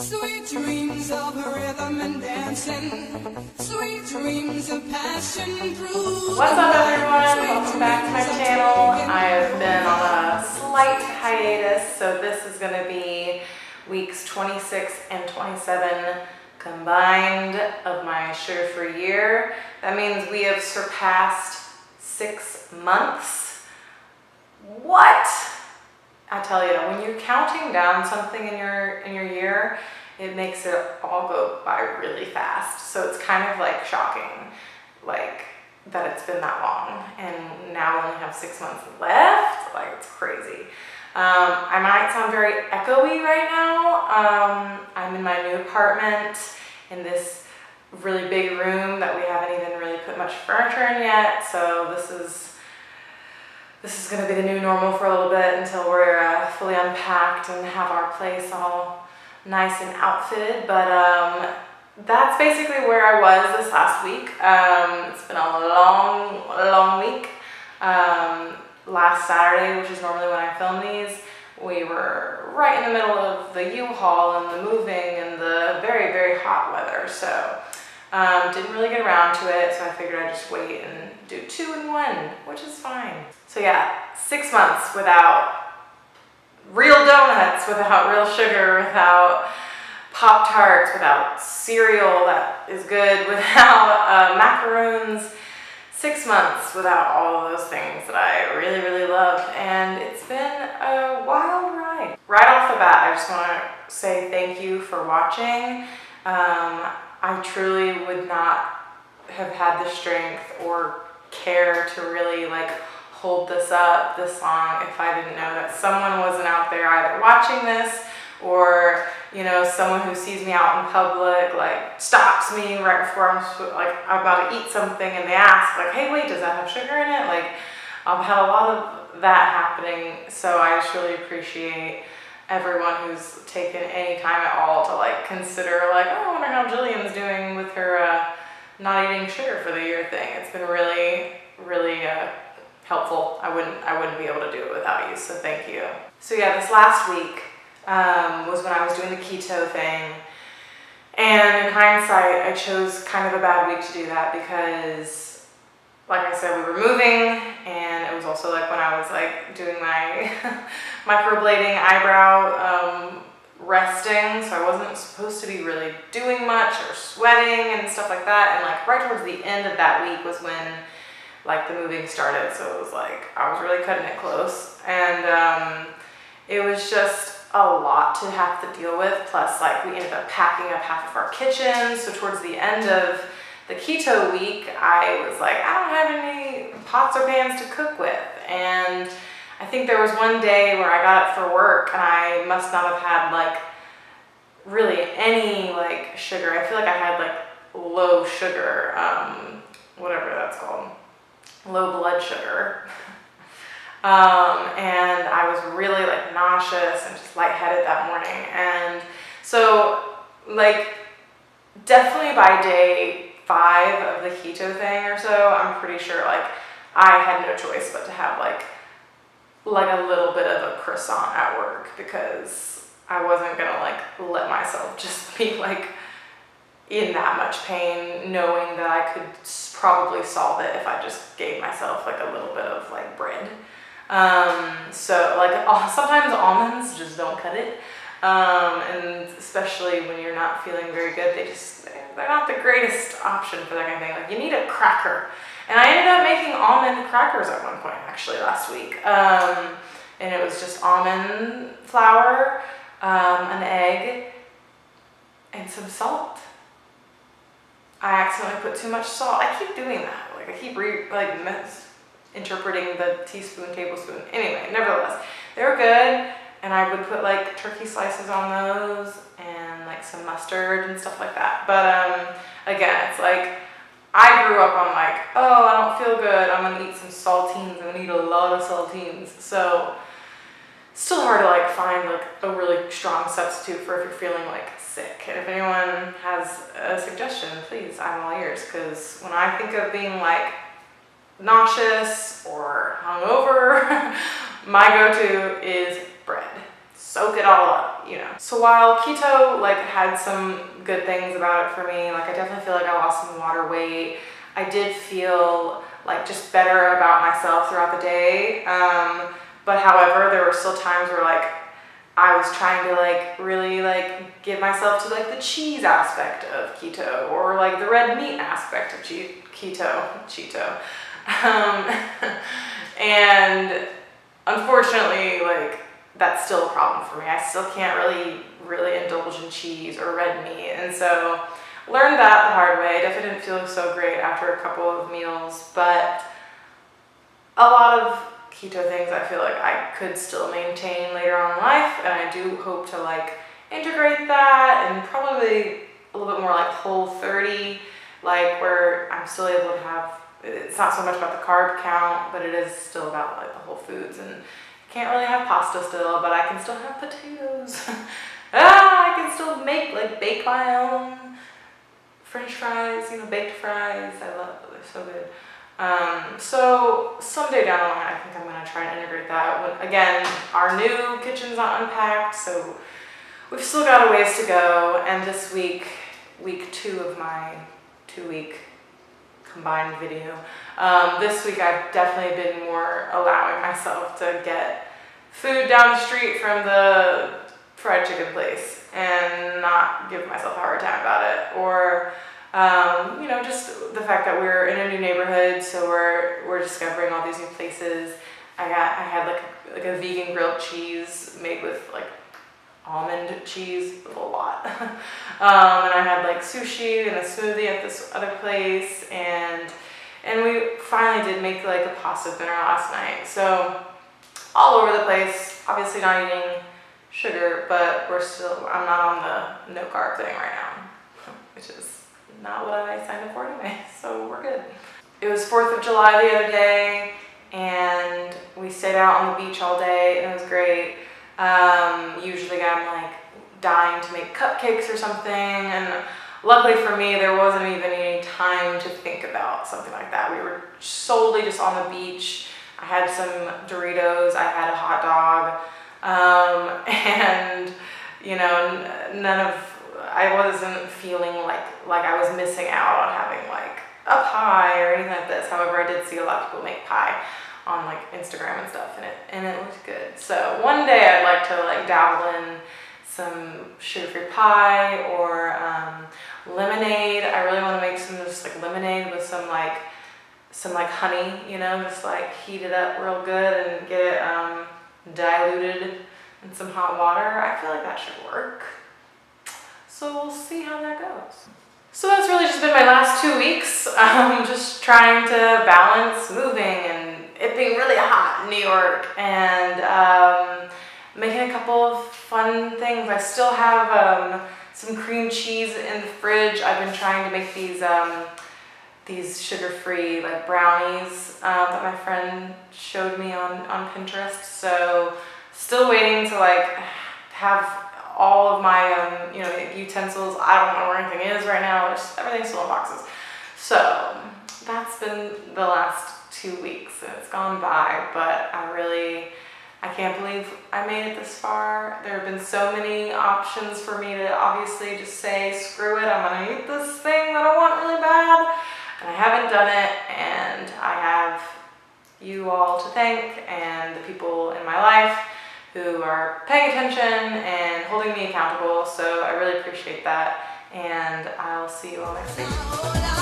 Sweet dreams of rhythm and dancing, sweet dreams of passion through. What's up everyone? Welcome back to my channel. I've been on a slight hiatus, so this is going to be weeks 26 and 27 combined of my sugar-free year. That means we have surpassed 6 months. What? I tell you, when you're counting down something in your year, it makes it all go by really fast. So it's kind of like shocking, like that it's been that long, and now we only have 6 months left. Like, it's crazy. I might sound very echoey right now. I'm in my new apartment in this really big room that we haven't even really put much furniture in yet. So this is going to be the new normal for a little bit until we're fully unpacked and have our place all nice and outfitted. But that's basically where I was this last week. It's been a long week. Last Saturday, which is normally when I film these, we were right in the middle of the U-Haul and the moving and the very, very hot weather. So didn't really get around to it, so I figured I'd just wait and do 2 in 1, which is fine. So yeah, 6 months without real donuts, without real sugar, without Pop-Tarts, without cereal that is good, without macaroons. 6 months without all of those things that I really, really love, and it's been a wild ride. Right off the bat, I just want to say thank you for watching. I truly would not have had the strength or care to really hold this up this long if I didn't know that someone wasn't out there either watching this, or someone who sees me out in public stops me right before I'm about to eat something, and they ask hey, wait, does that have sugar in it? I've had a lot of that happening, so I just really appreciate everyone who's taken any time at all to consider oh, I wonder how Jillian's doing with her not eating sugar for the year thing. It's been really, really helpful. I wouldn't be able to do it without you, so thank you. So yeah, this last week was when I was doing the keto thing, and in hindsight I chose kind of a bad week to do that because, like I said, we were moving, and it was also when I was doing my microblading eyebrow resting, so I wasn't supposed to be really doing much or sweating and stuff like that. And right towards the end of that week was when the moving started, so it was I was really cutting it close, and it was just a lot to have to deal with. Plus we ended up packing up half of our kitchen, so towards the end of the keto week I was I don't have any pots or pans to cook with, and I think there was one day where I got up for work and I must not have had really any sugar. I feel I had low sugar, whatever that's called, low blood sugar. And I was really nauseous and just lightheaded that morning. And so definitely by day 5 of the keto thing or so, I'm pretty sure I had no choice but to have a little bit of a croissant at work, because I wasn't gonna let myself just be in that much pain, knowing that I could probably solve it if I just gave myself a little bit of bread. So sometimes almonds just don't cut it, and especially when you're not feeling very good, they're not the greatest option for that kind of thing. You need a cracker, and I ended up making almond crackers at one point actually last week, and it was just almond flour, an egg, and some salt. I accidentally put too much salt. I keep doing that. I keep interpreting the teaspoon, tablespoon. Anyway, nevertheless, they were good, and I would put turkey slices on those and some mustard and stuff like that. But again, it's I grew up on oh, I don't feel good, I'm gonna eat some saltines, I'm gonna eat a lot of saltines. So still hard to find a really strong substitute for if you're feeling sick. And if anyone has a suggestion, please, I'm all ears, because when I think of being nauseous or hungover, my go-to is bread. Soak it all up. you know. So while keto like had some good things about it for me, like I definitely feel like I lost some water weight. I did feel like just better about myself throughout the day. But however, there were still times where like I was trying to like really like give myself to like the cheese aspect of keto or like the red meat aspect of keto. And unfortunately, like that's still a problem for me. I still can't really indulge in cheese or red meat, and so learned that the hard way. Definitely didn't feel so great after a couple of meals, but a lot of keto things I feel like I could still maintain later on in life, and I do hope to like integrate that and probably a little bit more like Whole30, like where I'm still able to have, it's not so much about the carb count, but it is still about like the whole foods, and can't really have pasta still, but I can still have potatoes. I can still bake my own French fries, baked fries. I love them, they're so good. So someday down the line, I think I'm gonna try and integrate that. Again, our new kitchen's not unpacked, so we've still got a ways to go. And this week 2 of my 2-week combined video. This week I've definitely been more allowing myself to get food down the street from the fried chicken place and not give myself a hard time about it, or just the fact that we're in a new neighborhood, so we're discovering all these new places. I had like a vegan grilled cheese made with like almond cheese, a lot. And I had like sushi and a smoothie at this other place, and we finally did make like a pasta dinner last night. So all over the place, obviously not eating sugar, but I'm not on the no carb thing right now, which is not what I signed up for anyway, so we're good. It was 4th of July the other day, and we stayed out on the beach all day, and it was great. Usually I'm like dying to make cupcakes or something, and luckily for me, there wasn't even any time to think about something like that. We were solely just on the beach. I had some Doritos, I had a hot dog, and I wasn't feeling like I was missing out on having like a pie or anything like this. However, I did see a lot of people make pie on like Instagram and stuff, and it looked good. So one day I'd like to like dabble in some sugar-free pie or lemonade. I really want to make some just like lemonade with some honey, just like heat it up real good and get it diluted in some hot water. I feel like that should work. So we'll see how that goes. So that's really just been my last 2 weeks. Just trying to balance moving and it being really hot in New York, and making a couple of fun things. I still have some cream cheese in the fridge. I've been trying to make these sugar-free like brownies that my friend showed me on Pinterest. So still waiting to like have all of my utensils. I don't know where anything is right now. Everything's still in boxes. So that's been the last 2 weeks, and it's gone by, but I can't believe I made it this far. There have been so many options for me to obviously just say, screw it, I'm gonna eat this thing that I want really bad, and I haven't done it, and I have you all to thank and the people in my life who are paying attention and holding me accountable, so I really appreciate that, and I'll see you all next week.